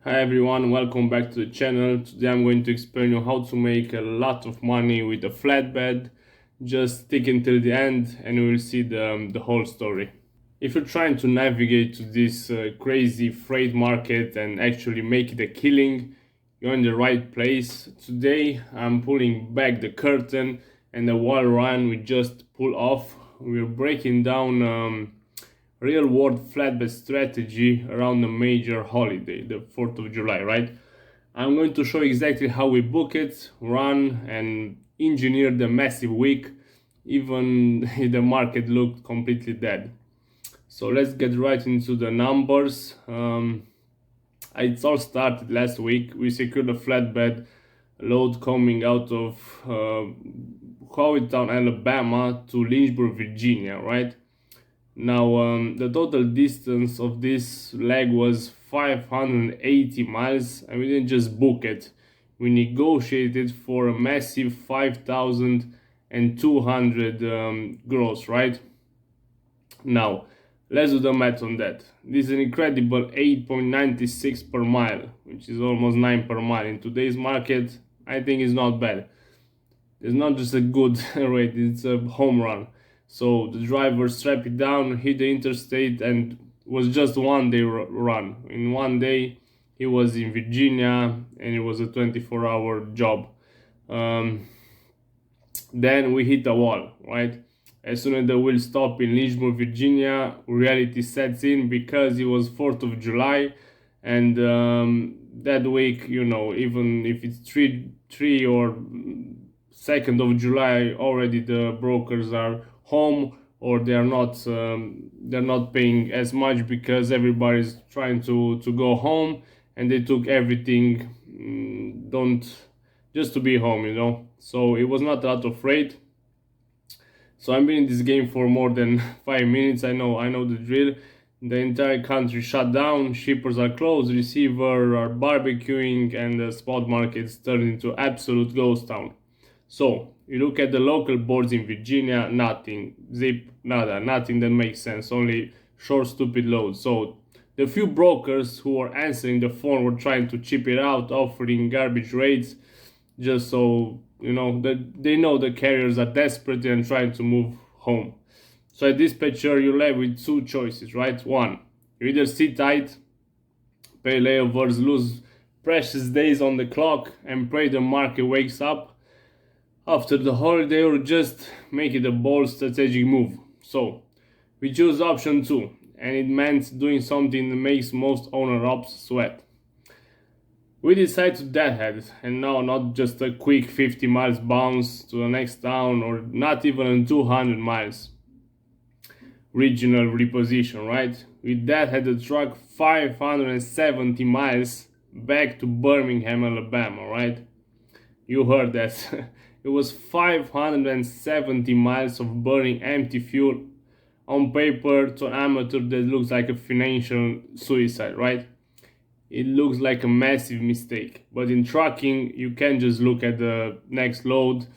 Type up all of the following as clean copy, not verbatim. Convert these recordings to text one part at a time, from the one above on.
Hi everyone, welcome back to the channel. Today I'm going to explain you how to make a lot of money with a flatbed. Just stick until the end and you will see the whole story. If you're trying to navigate to this crazy freight market and actually make it a killing, you're in the right place. Today I'm pulling back the curtain and the wall run we just pull off. We're breaking down real world flatbed strategy around a major holiday, the 4th of July, right? I'm going to show exactly how we book it, run, and engineer the massive week, even if the market looked completely dead. So let's get right into the numbers. It all started last week. We secured a flatbed load coming out of Howitown, Alabama to Lynchburg, Virginia, right? Now, the total distance of this leg was 580 miles, and we didn't just book it. We negotiated for a massive 5,200 gross, right? Now, let's do the math on that. This is an incredible 8.96 per mile, which is almost 9 per mile. In today's market, I think it's not bad. It's not just a good rate, it's a home run. So the driver strapped it down, hit the interstate, and was just one day run. In one day, he was in Virginia, and it was a 24-hour job. Then we hit a wall, right? As soon as the wheel stopped in Lynchburg, Virginia, reality sets in because it was 4th of July, and that week, even if it's 3 or 2nd of July, already the brokers are home, or they're not paying as much because everybody's trying to go home, and they took everything don't just to be home. So it was not a lot of freight. So I've been in this game for more than 5 minutes. I know the drill. The entire country shut down, shippers are closed, receivers are barbecuing, and the spot markets turned into absolute ghost town. So you look at the local boards in Virginia, nothing, zip, nada, nothing that makes sense, only short stupid loads. So the few brokers who were answering the phone were trying to chip it out, offering garbage rates, just so that they know the carriers are desperate and trying to move home. So at dispatcher, you're left with two choices, right? One, you either sit tight, pay layovers, lose precious days on the clock, and pray the market wakes up after the holiday, or just make it a bold strategic move. So we choose option 2, and it meant doing something that makes most owner-ops sweat. We decide to deadhead, and no, not just a quick 50 miles bounce to the next town, or not even 200 miles regional reposition, right? We deadhead the truck 570 miles back to Birmingham, Alabama, right? You heard that. It was 570 miles of burning empty fuel. On paper, to an amateur, that looks like a financial suicide, right? It looks like a massive mistake. But in trucking, you can't just look at the next load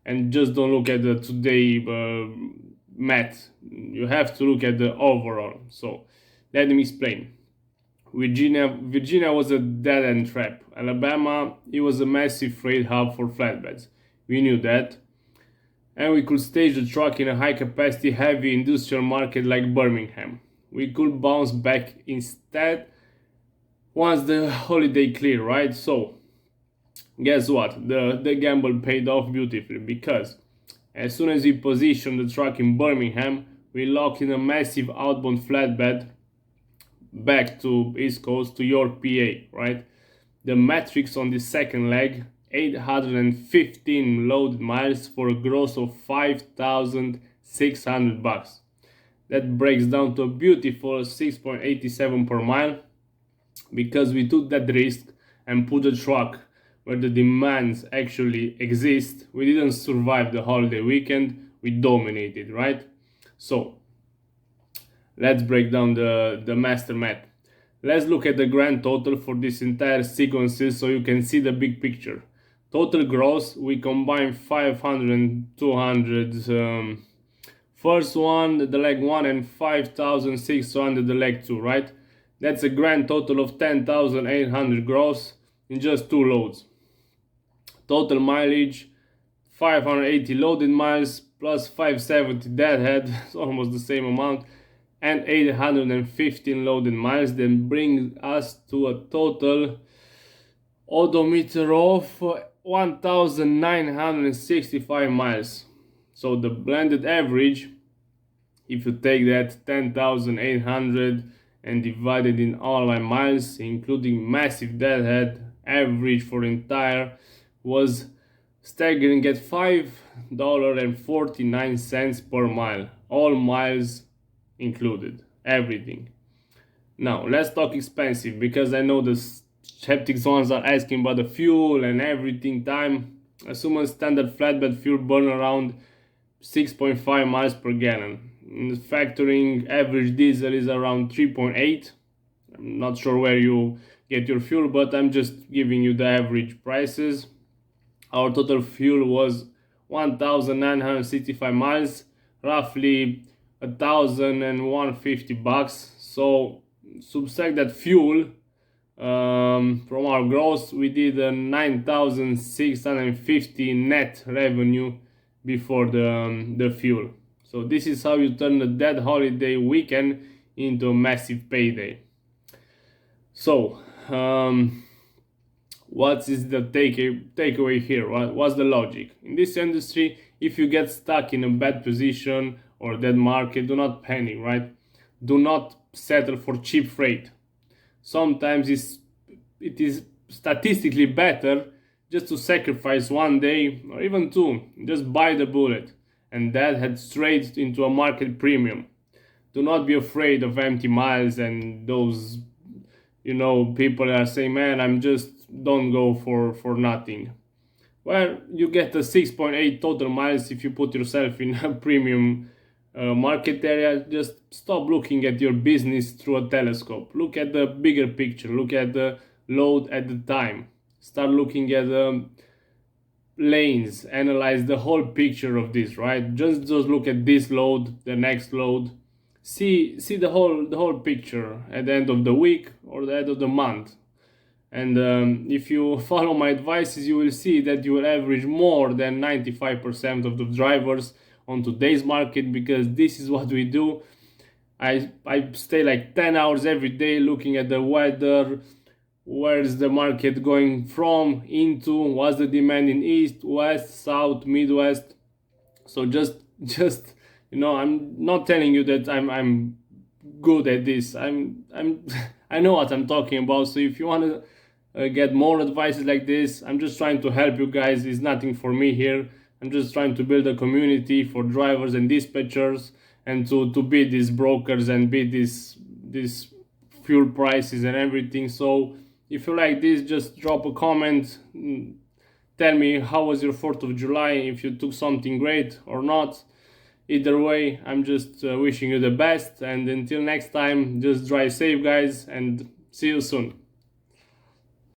and just don't look at the today math. You have to look at the overall. So let me explain. Virginia was a dead-end trap. Alabama, it was a massive freight hub for flatbeds. We knew that. And we could stage the truck in a high-capacity, heavy industrial market like Birmingham. We could bounce back instead once the holiday cleared, right? So, guess what? The gamble paid off beautifully, because as soon as we positioned the truck in Birmingham, we locked in a massive outbound flatbed back to East Coast, to York, PA, right? The metrics on the second leg, 815 loaded miles for a gross of 5,600 bucks. That breaks down to a beautiful 6.87 per mile, because we took that risk and put the truck where the demands actually exist. We didn't survive the holiday weekend, we dominated, right? So let's break down the master math. Let's look at the grand total for this entire sequences so you can see the big picture. Total gross, we combine 500 and 200 first one, the leg 1, and 5,600 the leg 2, right? That's a grand total of 10,800 gross in just 2 loads. Total mileage 580 loaded miles plus 570 deadhead, it's almost the same amount, and 815 loaded miles, then bring us to a total odometer of 1965 miles. So the blended average, if you take that 10,800 and divide it in all my miles, including massive deadhead, average for entire was staggering at $5.49 per mile, all miles included, everything. Now let's talk expensive, because I know the skeptics ones are asking about the fuel and everything time. Assume standard flatbed fuel burn around 6.5 miles per gallon. Factoring average diesel is around 3.8. I'm not sure where you get your fuel, but I'm just giving you the average prices. Our total fuel was 1,965 miles, roughly $1,150. So subtract that fuel from our gross, we did a 9,650 net revenue before the fuel. So this is how you turn a dead holiday weekend into a massive payday. So what is the takeaway here? What's the logic? In this industry, if you get stuck in a bad position or dead market, do not panic, right? Do not settle for cheap freight. Sometimes it is statistically better just to sacrifice one day or even two. Just buy the bullet, and that head straight into a market premium. Do not be afraid of empty miles and those, people are saying, man, I'm just don't go for nothing. Well, you get a 6.8 total miles if you put yourself in a premium market area. Just stop looking at your business through a telescope. Look at the bigger picture. Look at the load at the time. Start looking at the lanes. Analyze the whole picture of this, right? Just look at this load, the next load. See the whole picture at the end of the week or the end of the month. And if you follow my advices, you will see that you will average more than 95% of the drivers on today's market, because this is what we do. I stay like 10 hours every day looking at the weather, where's the market going from, into, what's the demand in east, west, south, midwest. So just I'm not telling you that I'm good at this. I know what I'm talking about. So if you want to get more advices like this, I'm just trying to help you guys. It's nothing for me here. I'm just trying to build a community for drivers and dispatchers, and to beat these brokers and beat these fuel prices and everything. So if you like this, just drop a comment. Tell me how was your 4th of July, if you took something great or not. Either way, I'm just wishing you the best, and until next time, just drive safe, guys, and see you soon.